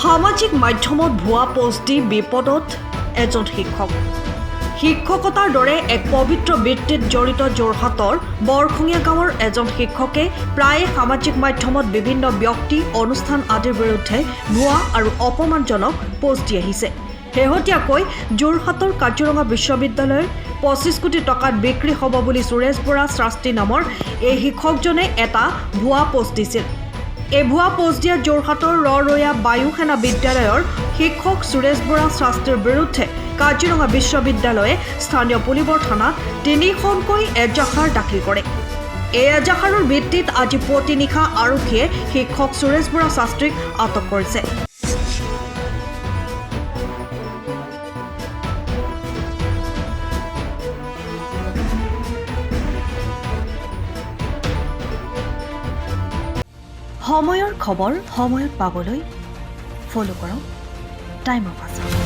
সামাজিক মাধ্যমত ভুৱা পোষ্ট দি বিপদত এজন শিক্ষক। শিক্ষকতাৰ দৰে এক পবিত্ৰ বৃত্তিত জড়িত যোৰহাটৰ বৰখুঙীয়া গাঁৱৰ এজন শিক্ষকে প্ৰায়ে সামাজিক মাধ্যমত বিভিন্ন ব্যক্তি অনুষ্ঠান আদিৰ বিৰুদ্ধে ভুৱা আৰু অপমানজনক পোষ্ট দি আহিছে। শেহতীয়াকৈ যোৰহাটৰ কাজিৰঙা বিশ্ববিদ্যালয়ৰ 25 কোটি টকাত বিক্ৰী হ'ব বুলি সুৰেশ বৰা শাস্ত্ৰী নামৰ এই শিক্ষকজনে এটা ভুৱা পোষ্ট দিছিল। এই ভুৱা পোষ্ট দিয়া যোৰহাটৰ ৰৰৈয়া বায়ু সেনা বিদ্যালয়ৰ শিক্ষক সুৰেশ বৰা শাস্ত্ৰীৰ বিৰুদ্ধে কাজিৰঙা বিশ্ববিদ্যালয়ে স্থানীয় পুলিবৰ থানাত 3খনকৈ এজাহাৰ দাখিল কৰে। এই এজাহাৰৰ ভিত্তিত আজি পুৱতি নিশা আৰক্ষীয়ে শিক্ষক সুৰেশ বৰা শাস্ত্ৰীক আটক কৰিছে। সময়ৰ খবৰ সময়ত পাবলৈ ফলো কৰক টাইম অফ আছাম।